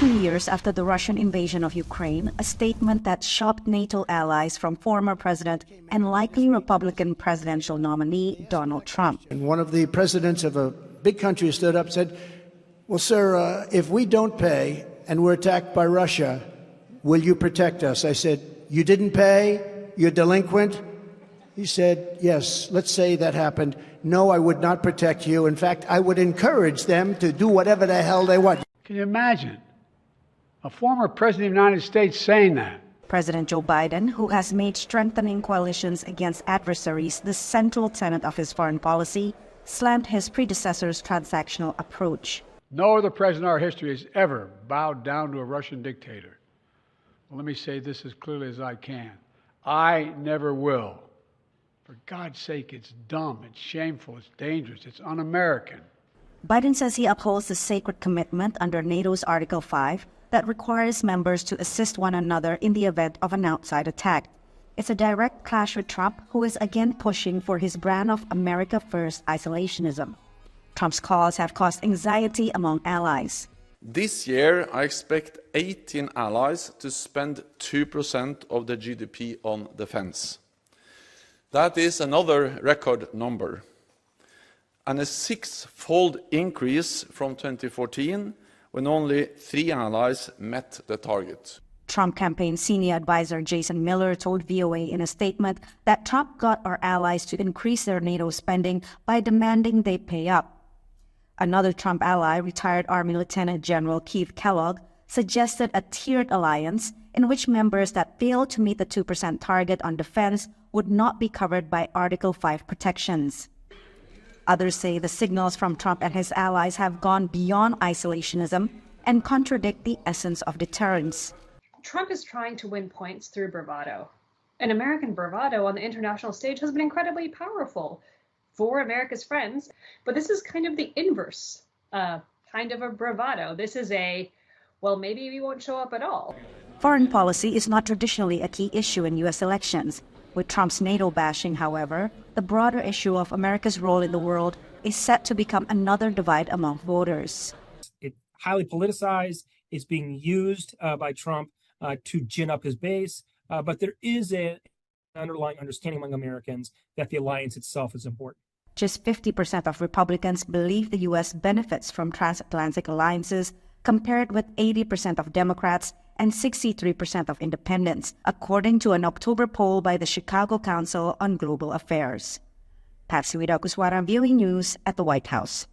2 years after the Russian invasion of Ukraine, a statement that shocked NATO allies from former President and likely Republican presidential nominee Donald Trump. And one of the presidents of a big country stood up and said, well, sir, if we don't pay and we're attacked by Russia, will you protect us? I said, you didn't pay? You're delinquent? He said, yes, let's say that happened. No, I would not protect you. In fact, I would encourage them to do whatever the hell they want. Can you imagine a former president of the United States saying that? President Joe Biden, who has made strengthening coalitions against adversaries the central tenet of his foreign policy, slammed his predecessor's transactional approach. No other president in our history has ever bowed down to a Russian dictator. Well, let me say this as clearly as I can. I never will. For God's sake, it's dumb, it's shameful, it's dangerous, it's un-American. Biden says he upholds the sacred commitment under NATO's Article 5 that requires members to assist one another in the event of an outside attack. It's a direct clash with Trump, who is again pushing for his brand of America First isolationism. Trump's calls have caused anxiety among allies. This year, I expect 18 allies to spend 2% of their GDP on defense. That is another record number, and a six-fold increase from 2014, when only 3 allies met the target. Trump campaign senior advisor Jason Miller told VOA in a statement that Trump got our allies to increase their NATO spending by demanding they pay up. Another Trump ally, retired Army Lieutenant General Keith Kellogg, suggested a tiered alliance in which members that fail to meet the 2% target on defense would not be covered by Article 5 protections. Others say the signals from Trump and his allies have gone beyond isolationism and contradict the essence of deterrence. Trump is trying to win points through bravado. And American bravado on the international stage has been incredibly powerful for America's friends. But this is kind of the inverse kind of a bravado. This is well, maybe we won't show up at all. Foreign policy is not traditionally a key issue in U.S. elections. With Trump's NATO bashing, however, the broader issue of America's role in the world is set to become another divide among voters. It's highly politicized. It's being used by Trump to gin up his base. But there is an underlying understanding among Americans that the alliance itself is important. Just 50% of Republicans believe the U.S. benefits from transatlantic alliances, compared with 80% of Democrats and 63% of independents, according to an October poll by the Chicago Council on Global Affairs. Patsy Widakuswara, VOA News at the White House.